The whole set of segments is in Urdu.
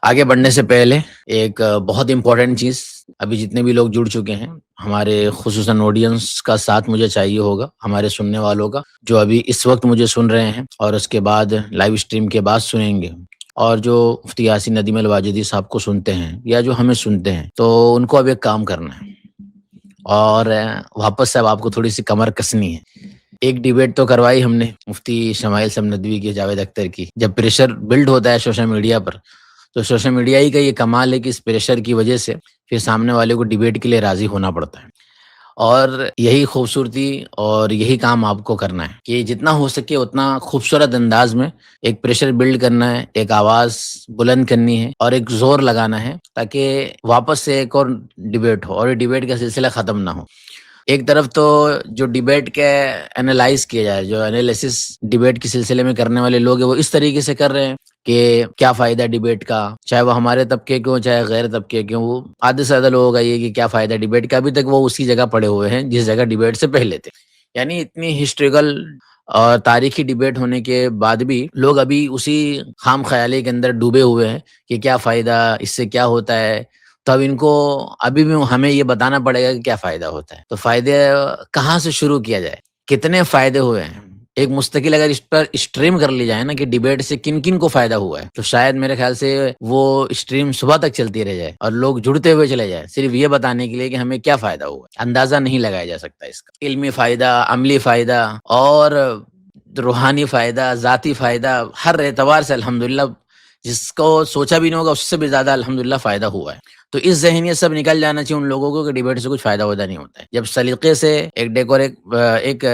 آگے بڑھنے سے پہلے ایک بہت امپورٹنٹ چیز، ابھی جتنے بھی لوگ جڑ چکے ہیں ہمارے خصوصاً آڈینس کا ساتھ مجھے چاہیے ہوگا، ہمارے سننے والوں کا جو ابھی اس وقت مجھے سن رہے ہیں اور اس کے بعد لائیو اسٹریم کے بعد سنیں گے، اور جو مفتی یاسین ندیم الواجدی صاحب کو سنتے ہیں یا جو ہمیں سنتے ہیں، تو ان کو اب ایک کام کرنا ہے اور واپس سے اب آپ کو تھوڑی سی کمر کسنی ہے۔ ایک ڈیبیٹ تو کروائی ہم نے مفتی شمائل صاحب ندوی کی، جاوید اختر کی۔ جب پریشر بلڈ ہوتا ہے سوشل میڈیا پر، تو سوشل میڈیا ہی کا یہ کمال ہے کہ اس پریشر کی وجہ سے پھر سامنے والے کو ڈیبیٹ کے لیے راضی ہونا پڑتا ہے، اور یہی خوبصورتی اور یہی کام آپ کو کرنا ہے کہ جتنا ہو سکے اتنا خوبصورت انداز میں ایک پریشر بلڈ کرنا ہے، ایک آواز بلند کرنی ہے اور ایک زور لگانا ہے، تاکہ واپس سے ایک اور ڈیبیٹ ہو اور یہ ڈیبیٹ کا سلسلہ ختم نہ ہو۔ ایک طرف تو جو ڈیبیٹ کے انالائز کیا جائے، جو انالیسس ڈیبیٹ کے سلسلے میں کرنے والے لوگ ہیں، وہ اس طریقے سے کر رہے ہیں کہ کیا فائدہ ڈیبیٹ کا، چاہے وہ ہمارے طبقے کے ہوں چاہے غیر طبقے کے ہوں، وہ آدھے سے زیادہ لوگوں کا یہ کہ کیا فائدہ ڈیبیٹ کا، ابھی تک وہ اسی جگہ پڑے ہوئے ہیں جس جگہ ڈیبیٹ سے پہلے تھے۔ یعنی اتنی ہسٹریکل اور تاریخی ڈیبیٹ ہونے کے بعد بھی لوگ ابھی اسی خام خیالی کے اندر ڈوبے ہوئے ہیں کہ کیا فائدہ، اس سے کیا ہوتا ہے۔ تو اب ان کو ابھی بھی ہمیں یہ بتانا پڑے گا کہ کیا فائدہ ہوتا ہے، تو فائدے کہاں سے شروع کیا جائے، کتنے فائدے ہوئے ہیں۔ ایک مستقل اگر اس پر اسٹریم کر لی جائے نا کہ ڈیبیٹ سے کن کن کو فائدہ ہوا ہے، تو شاید میرے خیال سے وہ اسٹریم صبح تک چلتی رہ جائے اور لوگ جڑتے ہوئے چلے جائے، صرف یہ بتانے کے لیے کہ ہمیں کیا فائدہ ہوا ہے۔ اندازہ نہیں لگایا جا سکتا اس کا، علمی فائدہ، عملی فائدہ اور روحانی فائدہ، ذاتی فائدہ، ہر اعتبار سے الحمدللہ جس کو سوچا بھی نہیں ہوگا اس سے بھی زیادہ الحمدللہ فائدہ ہوا ہے۔ تو اس ذہنیت سب نکل جانا چاہیے ان لوگوں کو کہ ڈیبیٹ سے کچھ فائدہ ہوتا نہیں ہوتا ہے۔ جب سلیقے سے ایک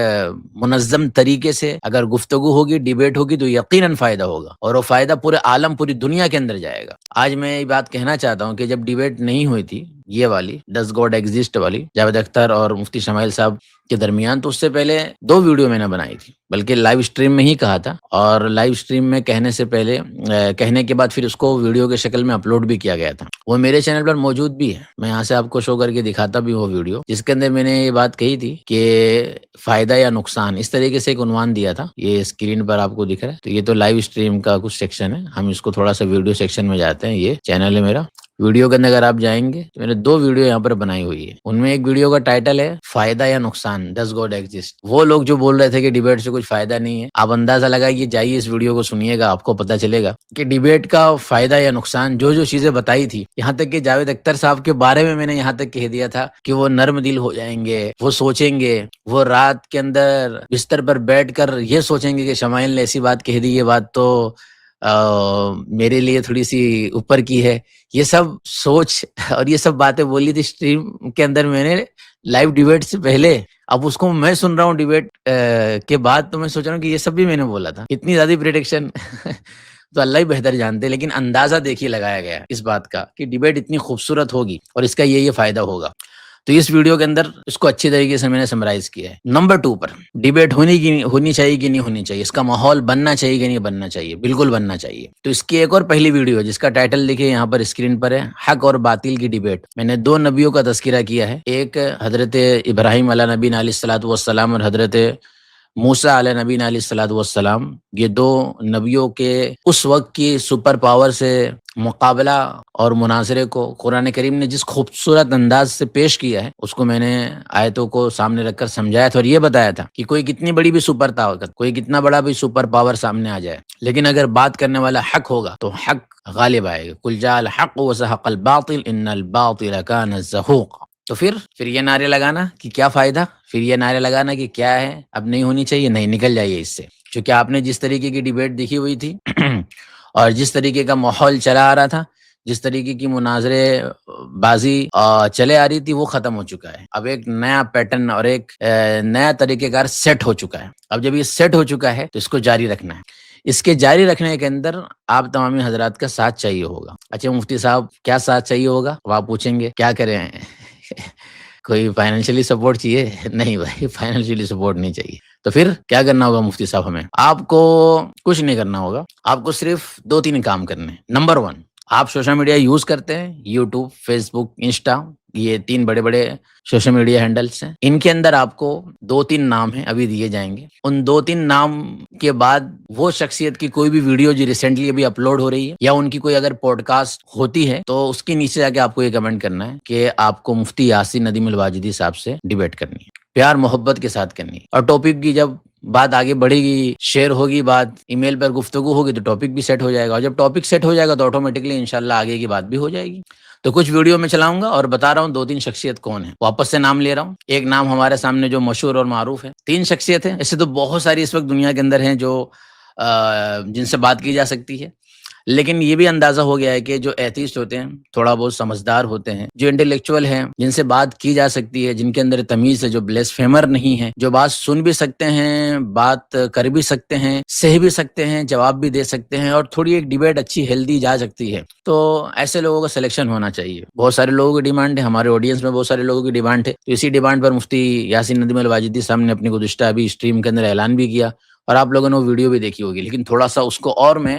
منظم طریقے سے اگر گفتگو ہوگی، ڈیبیٹ ہوگی، تو یقیناً فائدہ ہوگا، اور وہ فائدہ پورے عالم، پوری دنیا کے اندر جائے گا۔ آج میں یہ بات کہنا چاہتا ہوں کہ جب ڈیبیٹ نہیں ہوئی تھی، یہ والی ڈز گاڈ ایگزسٹ والی جاوید اختر اور مفتی شمائل صاحب کے درمیان، تو اس سے پہلے 2 ویڈیو میں نے بنائی تھی، بلکہ لائیو اسٹریم میں ہی کہا تھا، اور لائیو اسٹریم میں کہنے سے پہلے کہنے کے بعد پھر اس کو ویڈیو کے شکل میں اپلوڈ بھی کیا گیا تھا۔ وہ میرے چینل پر موجود بھی ہے، میں یہاں سے آپ کو شو کر کے دکھاتا بھی وہ ویڈیو، جس کے اندر میں نے یہ بات کہی تھی کہ فائدہ یا نقصان، اس طریقے سے ایک عنوان دیا تھا۔ یہ اسکرین پر آپ کو دکھ رہا ہے، تو یہ تو لائیو اسٹریم کا کچھ سیکشن ہے، ہم اس کو تھوڑا سا ویڈیو سیکشن میں جاتے ہیں۔ یہ چینل ہے میرا، ویڈیو کے اندر اگر آپ جائیں گے تو میں نے 2 ویڈیو یہاں پر بنائی ہوئی ہے۔ ان میں ایک ویڈیو کا ٹائٹل ہے فائدہ یا نقصان، ڈز گاڈ ایگزسٹ۔ وہ لوگ جو بول رہے تھے کہ ڈیبیٹ سے کچھ فائدہ نہیں ہے، آپ اندازہ لگائیے، جائیے اس ویڈیو کو سنیے گا، آپ کو پتہ چلے گا کہ ڈیبیٹ کا فائدہ یا نقصان، جو جو چیزیں بتائی تھی، یہاں تک کہ جاوید اختر صاحب کے بارے میں نے یہاں تک کہہ دیا تھا کہ وہ نرم دل ہو جائیں گے، وہ سوچیں گے، وہ رات کے اندر بستر پر بیٹھ کر یہ سوچیں گے کہ شمائل نے ایسی بات کہہ دی، یہ بات تو میرے لیے تھوڑی سی اوپر کی ہے۔ یہ سب سوچ اور یہ سب باتیں بولی تھی اسٹریم کے اندر میں نے لائیو ڈیبیٹ سے پہلے۔ اب اس کو میں سن رہا ہوں ڈیبیٹ کے بعد، تو میں سوچ رہا ہوں کہ یہ سب بھی میں نے بولا تھا، اتنی زیادہ پریڈکشن تو اللہ ہی بہتر جانتے، لیکن اندازہ دیکھیے لگایا گیا اس بات کا کہ ڈیبیٹ اتنی خوبصورت ہوگی اور اس کا یہ فائدہ ہوگا۔ تو اس ویڈیو کے اندر اس کو اچھی طریقے سے میں نے سمرائز کیا ہے۔ نمبر 2 پر ڈیبیٹ ہونی چاہیے کہ نہیں ہونی چاہیے، اس کا ماحول بننا چاہیے کہ نہیں بننا چاہیے، بالکل بننا چاہیے۔ تو اس کی ایک اور پہلی ویڈیو ہے جس کا ٹائٹل دیکھیے یہاں پر اسکرین پر ہے، حق اور باطل کی ڈیبیٹ۔ میں نے 2 نبیوں کا تذکرہ کیا ہے، ایک حضرت ابراہیم علیہ نبی علیہ الصلوۃ والسلام اور حضرت موسیٰ علیہ نبی علیہ الصلوۃ والسلام۔ یہ 2 نبیوں کے اس وقت کی سپر پاور سے مقابلہ اور مناظرے کو قرآن کریم نے جس خوبصورت انداز سے پیش کیا ہے، اس کو میں نے آیتوں کو سامنے رکھ کر سمجھایا تھا اور یہ بتایا تھا کہ کوئی کتنی بڑی بھی سپر طاقت، کوئی کتنا بڑا بھی سپر پاور سامنے آ جائے، لیکن اگر بات کرنے والا حق ہوگا تو حق غالب آئے گا۔ قل جاء الحق وزهق الباطل ان الباطل كان زهوقا۔ تو پھر یہ نعرے لگانا کہ کیا فائدہ، پھر یہ نعرے لگانا کہ کیا ہے، اب نہیں ہونی چاہیے، نہیں، نکل جائیے اس سے، کیونکہ آپ نے جس طریقے کی ڈیبیٹ دیکھی ہوئی تھی اور جس طریقے کا ماحول چلا آ رہا تھا، جس طریقے کی مناظرے بازی چلے آ رہی تھی، وہ ختم ہو چکا ہے۔ اب ایک نیا پیٹرن اور ایک نیا طریقہ کار سیٹ ہو چکا ہے۔ اب جب یہ سیٹ ہو چکا ہے تو اس کو جاری رکھنا ہے۔ اس کے جاری رکھنے کے اندر آپ تمامی حضرات کا ساتھ چاہیے ہوگا۔ اچھا مفتی صاحب کیا ساتھ چاہیے ہوگا؟ اب آپ پوچھیں گے کیا کریں کوئی فائنینشلی سپورٹ چاہیے؟ نہیں بھائی، فائنینشلی سپورٹ نہیں چاہیے۔ تو پھر کیا کرنا ہوگا مفتی صاحب؟ ہمیں آپ کو کچھ نہیں کرنا ہوگا، آپ کو صرف 2-3 کام کرنے ہیں۔ نمبر 1، آپ سوشل میڈیا یوز کرتے ہیں، یوٹیوب، فیس بک، انسٹا، یہ 3 بڑے-بڑے سوشل میڈیا ہینڈلز ہیں، ان کے اندر آپ کو 2-3 نام ہیں ابھی دیے جائیں گے۔ ان 2-3 نام کے بعد وہ شخصیت کی کوئی بھی ویڈیو جو ریسنٹلی ابھی اپلوڈ ہو رہی ہے یا ان کی کوئی اگر پوڈ کاسٹ ہوتی ہے تو اس کے نیچے جا کے آپ کو یہ کمنٹ کرنا ہے کہ آپ کو مفتی یاسین ندیم الواجدی صاحب سے ڈیبیٹ کرنی ہے، پیار محبت کے ساتھ کرنی ہے، اور ٹاپک کی جب بات آگے بڑھے گی، شیئر ہوگی بات، ای میل پر گفتگو ہوگی تو ٹاپک بھی سیٹ ہو جائے گا، اور جب ٹاپک سیٹ ہو جائے گا تو آٹومیٹکلی انشاءاللہ آگے کی بات بھی ہو جائے گی۔ تو کچھ ویڈیو میں چلاؤں گا اور بتا رہا ہوں 2-3 شخصیت کون ہے، واپس سے نام لے رہا ہوں۔ ایک نام ہمارے سامنے جو مشہور اور معروف ہے، 3 شخصیت ہیں، ایسے تو بہت ساری اس وقت دنیا کے اندر ہیں جو جن سے بات کی جا سکتی ہے، لیکن یہ بھی اندازہ ہو گیا ہے کہ جو ایتھیسٹ ہوتے ہیں تھوڑا بہت سمجھدار ہوتے ہیں، جو انٹلیکچوئل ہیں، جن سے بات کی جا سکتی ہے، جن کے اندر تمیز ہے، جو بلیسفیمر نہیں ہے، جو بات سن بھی سکتے ہیں، بات کر بھی سکتے ہیں، سہ بھی سکتے ہیں، جواب بھی دے سکتے ہیں، اور تھوڑی ایک ڈیبیٹ اچھی ہیلدی جا سکتی ہے، تو ایسے لوگوں کا سلیکشن ہونا چاہیے۔ بہت سارے لوگوں کی ڈیمانڈ ہے، ہمارے آڈینس میں بہت سارے لوگوں کی ڈیمانڈ ہے، تو اسی ڈیمانڈ پر مفتی یاسین ندیم الواجدی صاحب نے اپنی گزشتہ ابھی اسٹریم کے اندر اعلان بھی کیا، اور آپ لوگوں نے وہ ویڈیو بھی دیکھی ہوگی، لیکن تھوڑا سا اس کو اور میں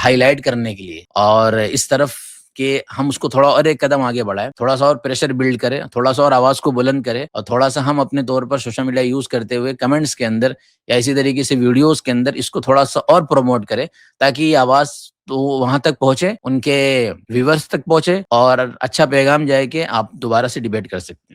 ہائی لائٹ کرنے کے لیے اور اس طرف کہ ہم اس کو تھوڑا اور ایک قدم آگے بڑھائیں، تھوڑا سا اور پریشر بلڈ کرے، تھوڑا سا اور آواز کو بلند کرے، اور تھوڑا سا ہم اپنے طور پر سوشل میڈیا یوز کرتے ہوئے کمنٹس کے اندر یا اسی طریقے سے ویڈیوز کے اندر اس کو تھوڑا سا اور پروموٹ کرے، تاکہ یہ آواز تو وہاں تک پہنچے، ان کے ویورز تک پہنچے، اور اچھا پیغام جائے کہ آپ دوبارہ سے ڈیبیٹ کر سکتے ہیں۔